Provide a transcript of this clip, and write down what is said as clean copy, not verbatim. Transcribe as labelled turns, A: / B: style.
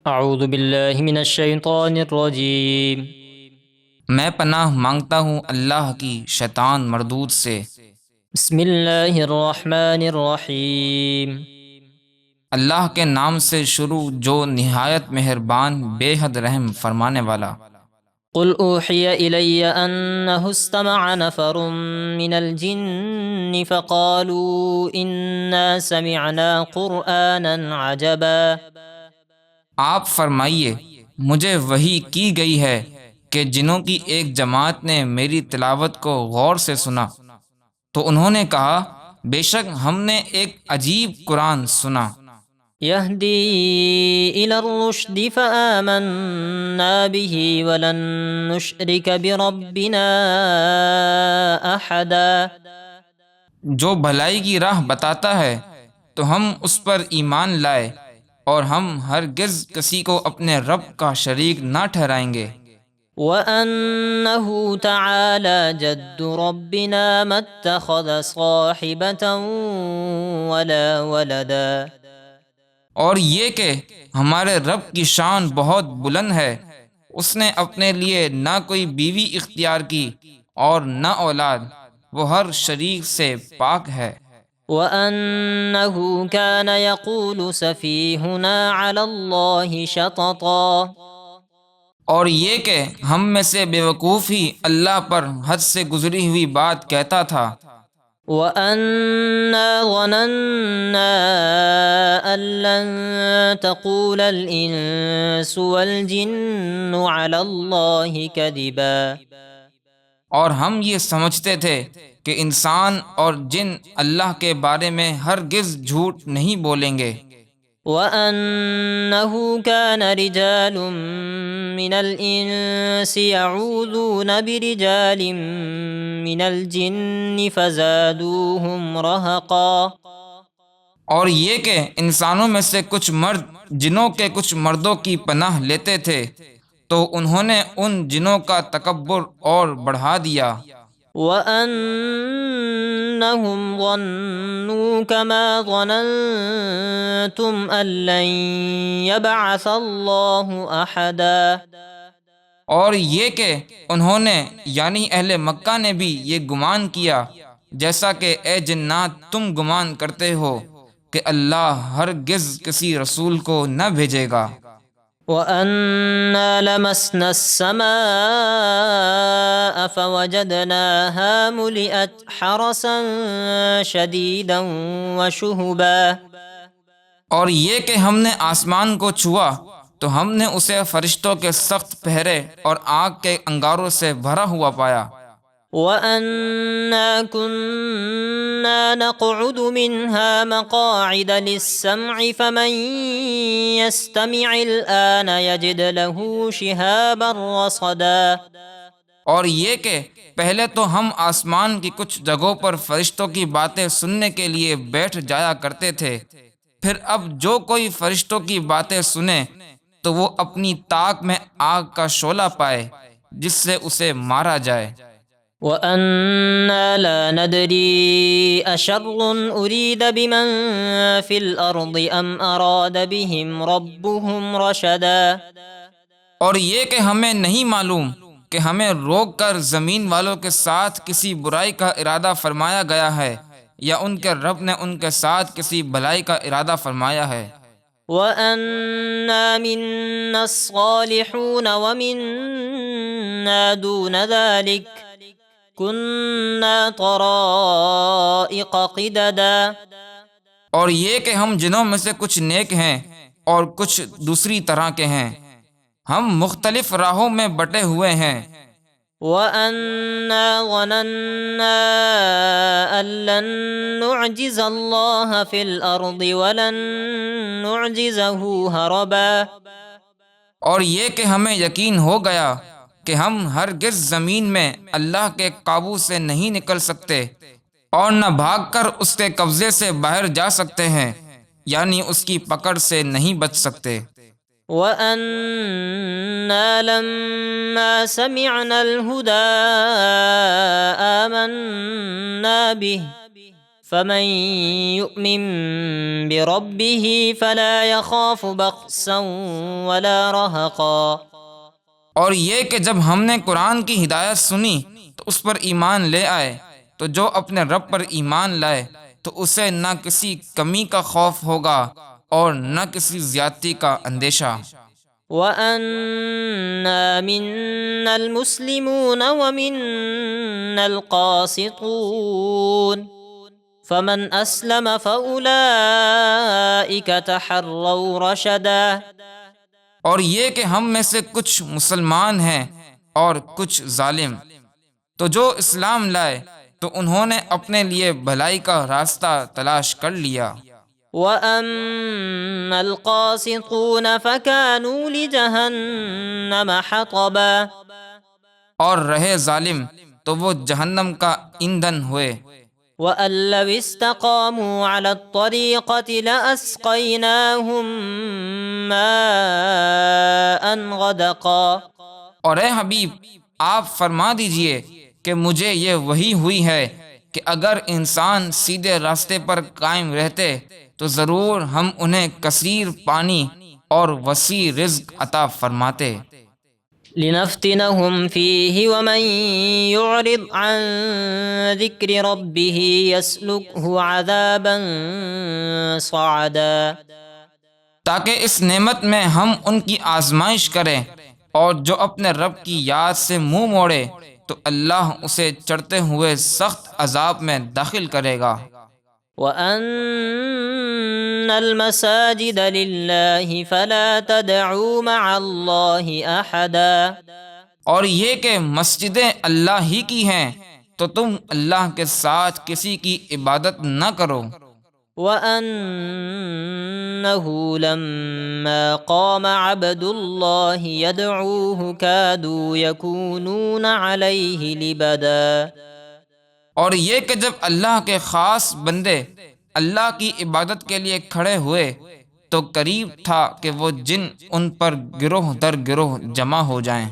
A: اعوذ باللہ من الشیطان الرجیم۔
B: میں پناہ مانگتا ہوں اللہ کی شیطان مردود سے۔
A: بسم اللہ الرحمن الرحیم۔
B: اللہ کے نام سے شروع جو نہایت مہربان بے حد رحم فرمانے والا۔
A: قل اوحی الی انہ استمع نفر من الجن فقالوا انا سمعنا قرآنا عجبا۔
B: آپ فرمائیے مجھے وحی کی گئی ہے کہ جنوں کی ایک جماعت نے میری تلاوت کو غور سے سنا تو انہوں نے کہا بے شک ہم نے ایک عجیب قرآن سنا۔
A: یہدی الی الرشد فآمنا به ولن نشرک بربنا احدا۔
B: جو بھلائی کی راہ بتاتا ہے تو ہم اس پر ایمان لائے اور ہم ہرگز کسی کو اپنے رب کا شریک نہ ٹھہرائیں گے۔
A: وَأَنَّهُ تَعَالَى جَدُّ رَبِّنَا مَا اتَّخَذَ صَاحِبَةً وَلَا وَلَدًا۔
B: اور یہ کہ ہمارے رب کی شان بہت بلند ہے، اس نے اپنے لیے نہ کوئی بیوی اختیار کی اور نہ اولاد، وہ ہر شریک سے پاک ہے۔
A: وَأَنَّهُ كَانَ يَقُولُ سَفِيهُنَا عَلَى اللَّهِ شَطَطًا۔
B: اور یہ کہ ہم میں سے بیوقوف ہی اللہ پر حد سے گزری ہوئی بات کہتا تھا۔
A: وَأَنَّا ظَنَنَّا أَن لَّن تَقُولَ الْإِنسُ وَالْجِنُّ عَلَى اللَّهِ كَذِبًا۔
B: اور ہم یہ سمجھتے تھے کہ انسان اور جن اللہ کے بارے میں ہرگز جھوٹ نہیں بولیں گے۔
A: وَأَنَّهُ كَانَ رِجَالٌ مِّنَ الْإِنسِ يَعُوذُونَ بِرِجَالٍ مِّنَ الْجِنِّ فَزَادُوهُمْ رَهَقًا۔
B: اور یہ کہ انسانوں میں سے کچھ مرد جنوں کے کچھ مردوں کی پناہ لیتے تھے تو انہوں نے ان جنوں کا تکبر اور بڑھا دیا۔
A: وَأَنَّهُمْ ظَنُّوا كَمَا ظَنَنْتُمْ أَن لَّن يَبْعَثَ اللَّهُ أَحَدًا۔
B: اور یہ کہ انہوں نے یعنی اہل مکہ نے بھی یہ گمان کیا جیسا کہ اے جنات تم گمان کرتے ہو کہ اللہ ہرگز کسی رسول کو نہ بھیجے گا۔
A: وَأَنَّا لَمَسْنَا السَّمَاءَ فَوَجَدْنَاهَا مُلِئَتْ حَرَسًا شَدِيدًا وَشُهُبًا۔
B: اور یہ کہ ہم نے آسمان کو چھوا تو ہم نے اسے فرشتوں کے سخت پہرے اور آگ کے انگاروں سے بھرا ہوا پایا۔
A: وَأَنَّا كُنَّا نَقْعُدُ مِنْهَا مَقَاعِدَ لِلسَّمْعِ فَمَنْ يَسْتَمِعِ الْآنَ يَجِدْ لَهُ شِهَابًا رَّصَدًا۔
B: اور یہ کہ پہلے تو ہم آسمان کی کچھ جگہوں پر فرشتوں کی باتیں سننے کے لیے بیٹھ جایا کرتے تھے، پھر اب جو کوئی فرشتوں کی باتیں سنے تو وہ اپنی طاق میں آگ کا شعلہ پائے جس سے اسے مارا جائے۔
A: وَأَنَّا لَا نَدْرِي أَشَرٌّ أُرِيدَ بِمَن فِي الْأَرْضِ أَمْ أَرَادَ بِهِمْ رَبُّهُمْ رَشَدًا۔
B: اور یہ کہ ہمیں نہیں معلوم کہ ہمیں روک کر زمین والوں کے ساتھ کسی برائی کا ارادہ فرمایا گیا ہے یا ان کے رب نے ان کے ساتھ کسی بھلائی کا ارادہ فرمایا ہے۔
A: وَأَنَّا مِنَّا الصَّالِحُونَ وَمِنَّا دُونَ ذَلِكَ كُنَّا طَرَائِقَ قِدَدًا۔
B: اور یہ کہ ہم جنوں میں سے کچھ نیک ہیں اور کچھ دوسری طرح کے ہیں، ہم مختلف راہوں میں بٹے ہوئے ہیں۔
A: وَأَنَّا ظَنَنَّا أَن لَّن نُّعْجِزَ اللَّهَ فِي الْأَرْضِ وَلَن نُّعْجِزَهُ هَرَبًا۔
B: اور یہ کہ ہمیں یقین ہو گیا کہ ہم ہرگز زمین میں اللہ کے قابو سے نہیں نکل سکتے اور نہ بھاگ کر اس کے قبضے سے باہر جا سکتے ہیں، یعنی اس کی پکڑ سے نہیں بچ سکتے۔
A: وَأَنَّا لَمَّا سَمِعْنَا الْهُدَىٰ آمَنَّا بِهِ فمن يؤمن بربه فلا يخاف بخسا ولا رهقا۔
B: اور یہ کہ جب ہم نے قرآن کی ہدایت سنی تو اس پر ایمان لے آئے، تو جو اپنے رب پر ایمان لائے تو اسے نہ کسی کمی کا خوف ہوگا اور نہ کسی زیادتی کا اندیشہ۔
A: وَأَنَّا مِنَّا الْمُسْلِمُونَ وَمِنَّا الْقَاسِطُونَ فَمَنْ أَسْلَمَ فَأُولَئِكَ تَحَرَّوْا رَشَدًا۔
B: اور یہ کہ ہم میں سے کچھ مسلمان ہیں اور کچھ ظالم، تو جو اسلام لائے تو انہوں نے اپنے لیے بھلائی کا راستہ تلاش کر لیا۔
A: وَأَمَّا الْقَاسِطُونَ فَكَانُوا لِجَهَنَّمَ حَطَبًا۔
B: اور رہے ظالم تو وہ جہنم کا ایندھن ہوئے۔
A: وَأَن لَّوِ اسْتَقَامُوا عَلَى الطَّرِيقَةِ لَأَسْقَيْنَاهُم مَّاءً غَدَقًا۔
B: اور اے حبیب آپ فرما دیجئے کہ مجھے یہ وحی ہوئی ہے کہ اگر انسان سیدھے راستے پر قائم رہتے تو ضرور ہم انہیں کثیر پانی اور وسیع رزق عطا فرماتے۔
A: لِنَفْتِنَهُمْ فِيهِ وَمَن يُعْرِضْ عَن ذِكْرِ رَبِّهِ يَسْلُكْهُ عَذَابًا صَعَدًا۔
B: تاکہ اس نعمت میں ہم ان کی آزمائش کریں، اور جو اپنے رب کی یاد سے منہ موڑے تو اللہ اسے چڑھتے ہوئے سخت عذاب میں داخل کرے گا۔
A: وَأَنَّ الْمَسَاجِدَ لِلَّهِ فَلَا تَدْعُوا مَعَ اللَّهِ أَحَدًا۔
B: اور یہ کہ مسجدیں اللہ ہی کی ہیں تو تم اللہ کے ساتھ کسی کی عبادت نہ کرو۔
A: وَأَنَّهُ لَمَّا قَامَ عَبْدُ اللَّهِ يَدْعُوهُ كَادُوا يَكُونُونَ عَلَيْهِ لِبَدًا۔
B: اور یہ کہ جب اللہ کے خاص بندے اللہ کی عبادت کے لیے کھڑے ہوئے تو قریب تھا کہ وہ جن ان پر گروہ در گروہ جمع ہو جائیں۔